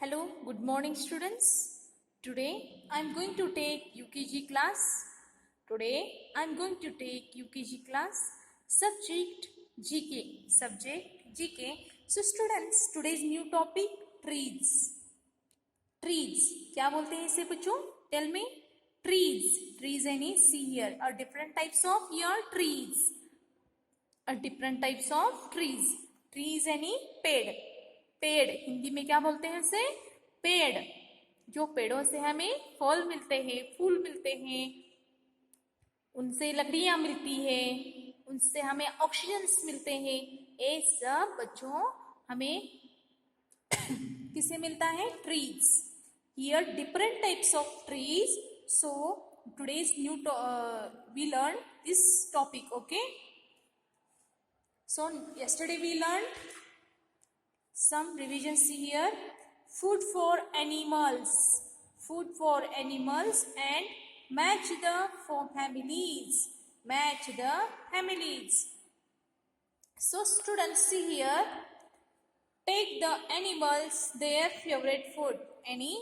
Hello, good morning students. Today I am going to take UKG class. Today I am going to take UKG class subject GK. Subject GK. So students, today's new topic trees. Trees. क्या बोलते हैं इसे बच्चों? Tell me. Trees. Trees यानी see here are different types of your trees. Different types of trees. Trees यानी पेड़. पेड़ हिंदी में क्या बोलते हैं उसे? पेड़. जो पेड़ों से हमें फल मिलते हैं, फूल मिलते हैं, उनसे लकड़ियां मिलती है, उनसे हमें ऑक्सीजन मिलते हैं. ये सब बच्चों हमें किससे मिलता है? Trees. Here different types of trees. So today's new we learn this topic. Okay, so yesterday we learned some revisions here. Food for animals. Food for animals and match the for families. Match the families. So students, see here. Take the animals their favorite food. Any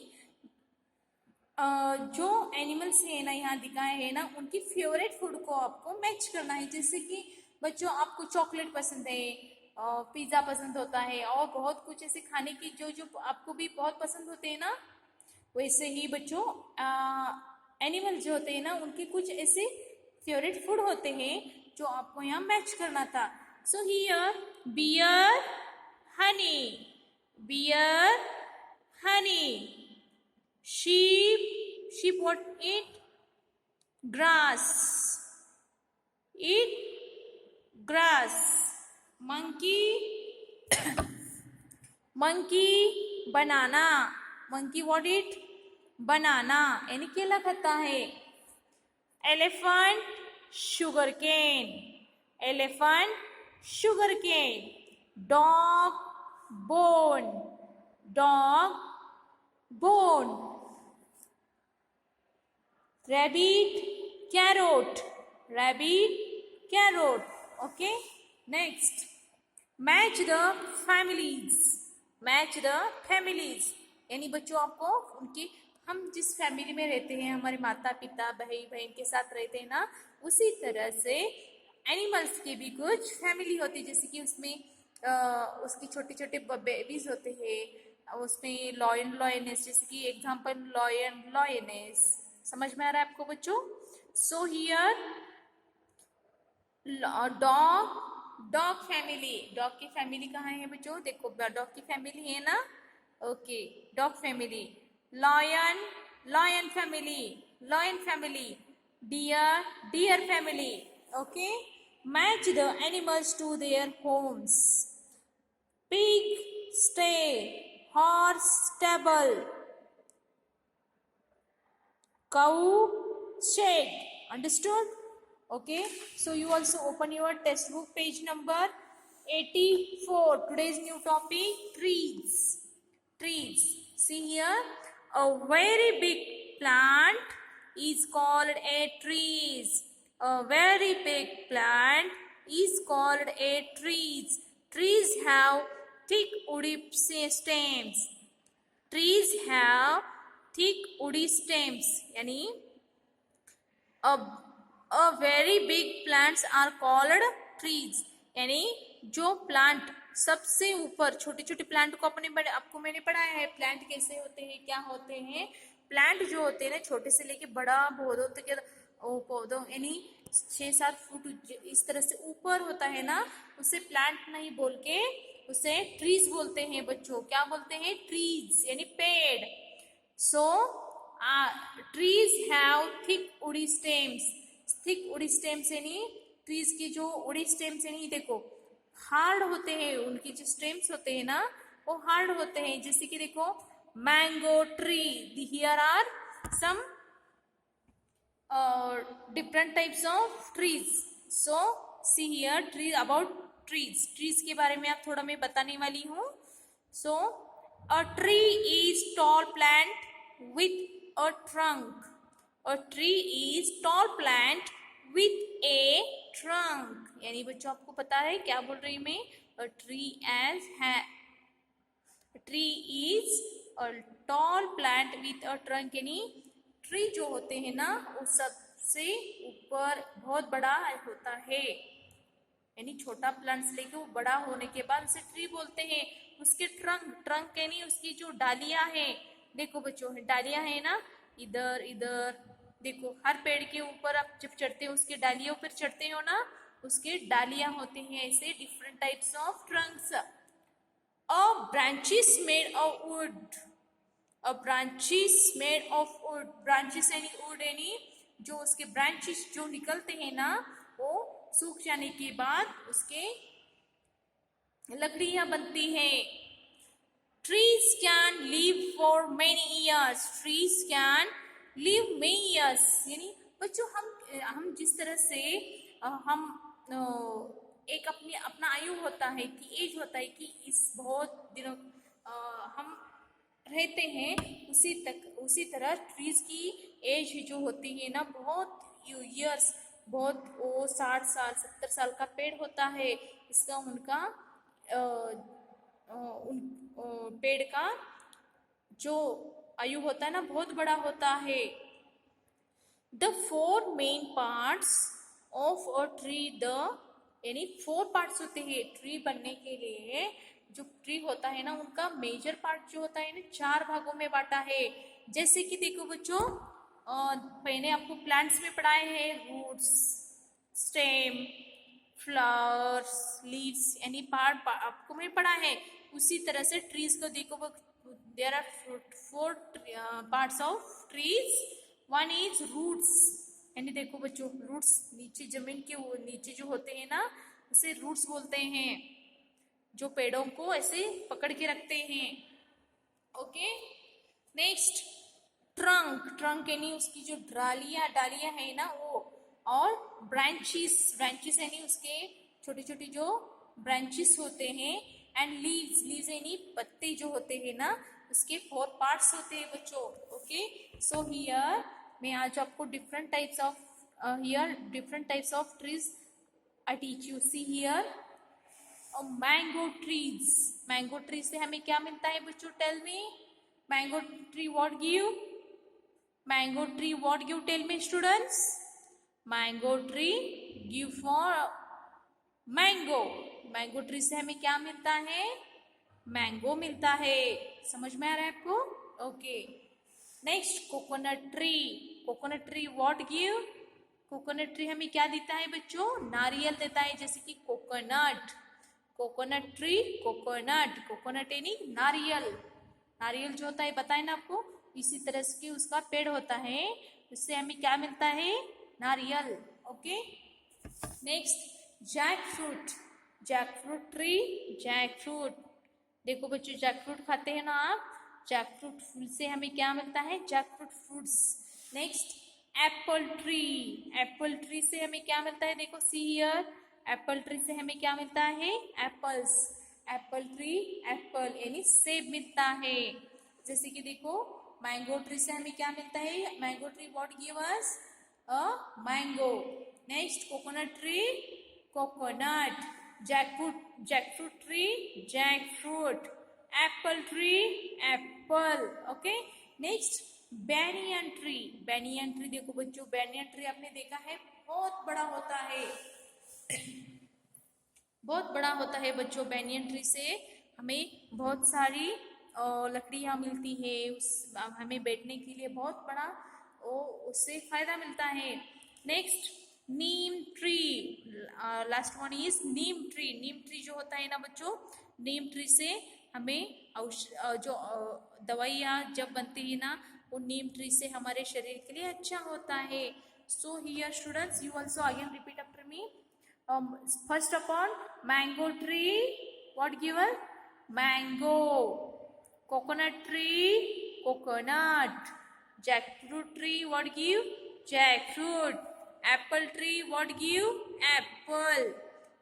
जो animals है ना यहाँ दिखाए हैं ना, उनकी favourite food को आपको मैच करना है. जैसे कि बच्चों आपको चॉकलेट पसंद है, पिज़्ज़ा पसंद होता है और बहुत कुछ ऐसे खाने की जो जो आपको भी बहुत पसंद होते हैं ना, वैसे ही बच्चों एनिमल जो होते हैं ना, उनके कुछ ऐसे फेवरेट फूड होते हैं जो आपको यहाँ मैच करना था. So here bear honey. Bear honey. Sheep what eat? Grass. Eat grass. Monkey banana. Monkey what eat? Banana. यानी केला खाता है. Elephant sugarcane. Elephant sugarcane. Dog bone. Dog bone. Rabbit carrot. Rabbit carrot. Okay, next match the families. Match the families यानी बच्चों आपको उनकी, हम जिस फैमिली में रहते हैं, हमारे माता पिता भाई बहन के साथ रहते हैं ना, उसी तरह से एनिमल्स की भी कुछ फैमिली होती है. जैसे कि उसमें उसकी छोटे छोटे बेबीज होते हैं, उसमें लॉयन लॉयनेस, जैसे कि एग्जाम्पल लॉयन लॉयनेस. समझ में आ रहा है आपको बच्चों? So here dog family. Dog की फैमिली कहाँ है बच्चों? देखो डॉग की फैमिली है ना. Okay, dog family. Lion family. Lion family. Deer family. Okay, match the animals to their homes. Pig stay. Horse stable. Cow shed. Understood? Okay, so you also open your textbook page number 84. Today's new topic trees. Trees. See here, a very big plant is called a trees. A very big plant is called a trees. Trees have thick woody stems. Trees have thick woody stems. यानी a very big plants are called trees. यानी जो plant सबसे ऊपर, छोटे छोटे plant को आपको मैंने पढ़ाया है प्लांट कैसे होते हैं, क्या होते हैं. प्लांट जो होते हैं ना, छोटे से लेके बड़ा पौधों तक, पौधों यानी 6-7 फुट इस तरह से ऊपर होता है ना, उसे प्लांट नहीं बोल के उसे ट्रीज बोलते हैं बच्चों. क्या बोलते हैं? ट्रीज यानी पेड़. So trees have thick woody stems. Thick woody stems यानी ट्रीज की जो वुडी स्टेम्स यानी देखो हार्ड होते हैं, उनके जो स्टेम्स होते हैं ना, वो हार्ड होते हैं. जैसे कि देखो mango tree. Here are some different types of trees. So see here, tree about trees. Trees के बारे में आप थोड़ा मैं बताने वाली हूँ. So a tree is tall plant with a trunk. A tree is tall plant with a trunk. यानी बच्चों आपको पता है क्या बोल रही मैं? A tree as a tree is a tall plant with a trunk, यानी ट्री जो होते हैं ना वो सबसे ऊपर बहुत बड़ा होता है, यानी छोटा प्लांट्स लेके वो बड़ा होने के बाद उसे ट्री बोलते हैं। उसके ट्रंक यानी उसकी जो डालियां हैं, देखो बच्चों डालियां हैं ना, इधर इधर देखो, हर पेड़ के ऊपर आप जब चढ़ते हो उसके डालियों पर चढ़ते हो ना, उसके डालियां होते हैं ऐसे different types of Trunks. A branches made of would, a branches made of would, branches यानी वुड यानी जो उसके ब्रांचेस जो निकलते हैं ना वो सूख जाने के बाद उसके लकड़ियां बनती हैं। Trees can live for many years, trees can live many years, यानी बच्चों हम जिस तरह से हम एक अपना आयु होता है कि एज होता है कि इस बहुत दिनों हम रहते हैं, उसी तरह ट्रीज की एज जो होती है ना बहुत ईयर्स, बहुत वो 60 साल 70 साल का पेड़ होता है। इसका उनका उन पेड़ का जो आयु होता है ना बहुत बड़ा होता है। The 4 main parts of a tree, the यानी 4 पार्ट्स होते हैं ट्री बनने के लिए। जो ट्री होता है ना उनका मेजर पार्ट जो होता है ना 4 भागों में बांटा है। जैसे कि देखो बच्चों मैंने आपको प्लांट्स में पढ़ाए हैं रूट्स, स्टेम, फ्लावर्स, लीव्स, यानी पार्ट आपको मैं पढ़ा है। उसी तरह से ट्रीज को देखो, there are 4 parts of trees. One is roots, यानी देखो बच्चों रूट्स नीचे जमीन के नीचे जो होते हैं ना उसे रूट्स बोलते हैं, जो पेड़ों को ऐसे पकड़ के रखते हैं। ओके, नेक्स्ट ट्रंक यानी उसकी जो डालियां है ना वो, और ब्रांचेस यानी उसके छोटे छोटे जो ब्रांचेस होते हैं। एंड लीव्स यानी पत्ते जो होते हैं ना उसके 4 पार्ट्स होते हैं बच्चों। ओके, सो हियर मैं आज आपको different types of trees I teach you. See here mango tree से हमें क्या मिलता है बच्चों, tell me. Mango tree what give, tell me students. Mango tree give for mango tree से हमें क्या मिलता है, मैंगो मिलता है। समझ में आ रहा है आपको? Okay, next coconut tree what give, coconut tree हमें क्या देता है बच्चों, नारियल देता है, जैसे कि कोकोनट ट्री, कोकोनट यानी नारियल जो होता है बताए ना आपको, इसी तरह से उसका पेड़ होता है, उससे हमें क्या मिलता है, नारियल। ओके, नेक्स्ट जैकफ्रूट ट्री, देखो बच्चों जैकफ्रूट खाते हैं ना आप, जैकफ्रूट फूल से हमें क्या मिलता है, jackfruit fruits. Next Apple tree से हमें क्या मिलता है, देखो सी हियर, एप्पल ट्री से हमें क्या मिलता है, एप्पल ट्री यानी सेब मिलता है। जैसे कि देखो मैंगो ट्री से हमें क्या मिलता है, mango tree what give us a mango. Next coconut tree, coconut, jackfruit tree, jackfruit, Apple tree, Apple. Okay, next banyan tree देखो बच्चों, बैनियन ट्री आपने देखा है बहुत बड़ा होता है बच्चों। बैनियन ट्री से हमें बहुत सारी लकड़ियां मिलती है, हमें बैठने के लिए बहुत बड़ा उससे फायदा मिलता है। Next Neem tree, last one is Neem tree जो होता है ना बच्चों, नीम ट्री से हमें जो दवाइयाँ जब बनती है ना वो नीम ट्री से हमारे शरीर के लिए अच्छा होता है। So here students you also again repeat after me. First upon mango tree what given, mango, coconut tree, coconut, jackfruit tree what give, jackfruit, apple tree what give, apple,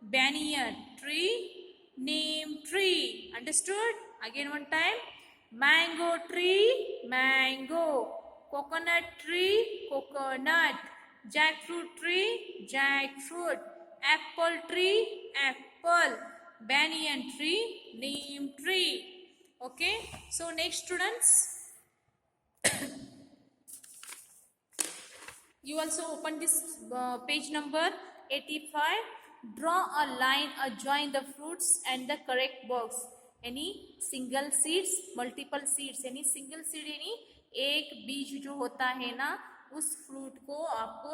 banyan tree, neem tree. Understood? Again one time, mango tree, mango, coconut tree, coconut, jackfruit tree, jackfruit, apple tree, apple, banyan tree, neem tree. Okay, so next students, you also open this page number 85. Draw a line adjoin the fruits and the correct box. यानी single seeds, multiple seeds, यानी single seed यानी एक बीज जो होता है ना, उस फ्रूट को आपको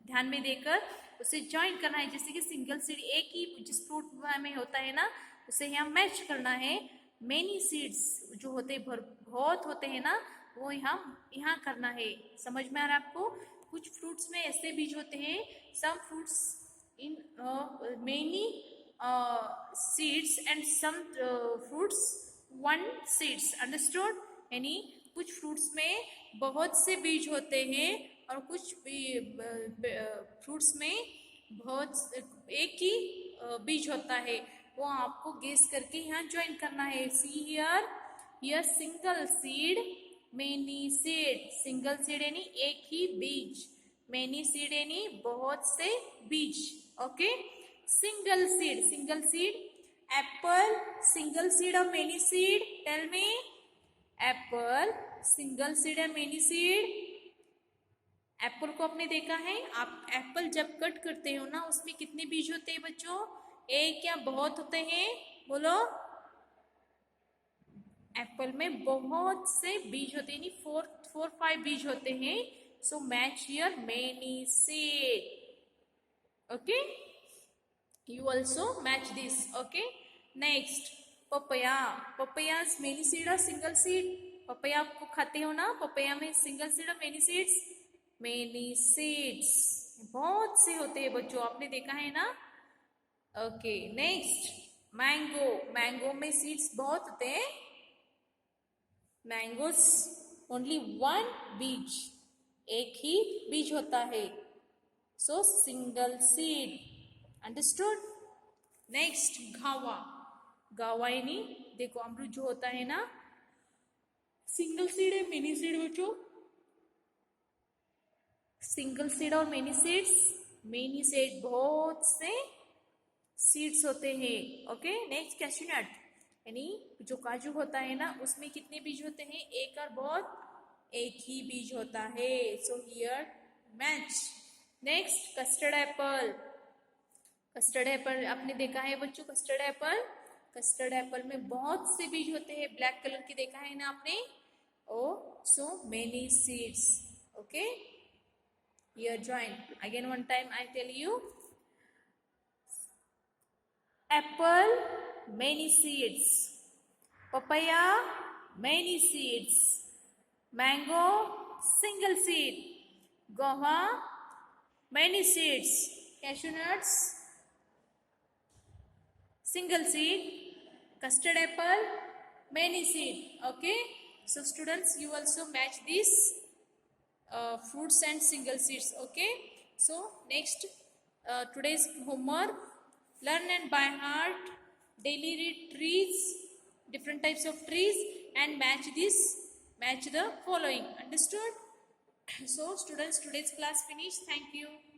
ध्यान में देकर उसे ज्वाइन करना है. जैसे कि सिंगल सीड एक ही जिस फ्रूट में होता है ना, उसे यहाँ मैच करना है. मेनी सीड्स जो होते हैं बहुत होते हैं ना, वो यहाँ करना है. समझ में आ रहा है आपको? कुछ फ्रूट्स में ऐसे बीज होते हैं, some fruits in many seeds and some fruits one seeds. Understood? यानी कुछ फ्रूट्स में बहुत से बीज होते हैं और कुछ फ्रूट्स में बहुत एक ही बीज होता है. वो आपको गेस करके यहाँ ज्वाइन करना है. See here single seed, many seed. Single seed यानी एक ही बीज, मेनी सीड यानी बहुत से बीज. Okay, single seed. Apple, single seed or many seed? Tell me. Apple, single seed or many seed? Apple को आपने देखा है, आप एप्पल जब कट करते हो ना, उसमें कितने बीज होते हैं बच्चों? एक या बहुत होते हैं? बोलो. एप्पल में बहुत से बीज होते हैं, 4-5 बीज होते हैं. So match here many seed. Okay, you also match this. Okay, next papaya. Papaya's many seed or single seed? Papaya आपको खाते हो ना, पपैया में सिंगल सीड और मेनी सीड्स? मेनी सीड्स, बहुत से होते हैं बच्चों, आपने देखा है ना. Okay, next mango. मैंगो में सीड्स बहुत होते हैं. मैंगोस ओनली वन बीज, एक ही बीज होता है. सो सिंगल सीड. अंडरस्टूड? नेक्स्ट गावा. गावा यानी देखो अमरूद जो होता है ना, सिंगल सीड है मेनी सीड बच्चों? सिंगल सीड और मेनी सीड्स? मेनी सीड, बहुत से सीड्स होते हैं. ओके, नेक्स्ट कैशनट यानी जो काजू होता है ना, उसमें कितने बीज होते हैं? एक और बहुत, एक ही बीज होता है. So here match. Next custard Apple. Custard Apple आपने देखा है बच्चों? कस्टर्ड एप्पल, कस्टर्ड एप्पल में बहुत से बीज होते हैं, ब्लैक कलर की देखा है ना आपने? Oh so many seeds. Okay, here join again one time. I tell you, apple many seeds, papaya many seeds, mango single seed, guava many seeds, cashew nuts single seed, custard apple many seed. Okay, so students, you also match these fruits and single seeds. Okay, so next today's homework, learn and by heart daily read trees, different types of trees, and match the following. Understood? So students, today's class finished. Thank you.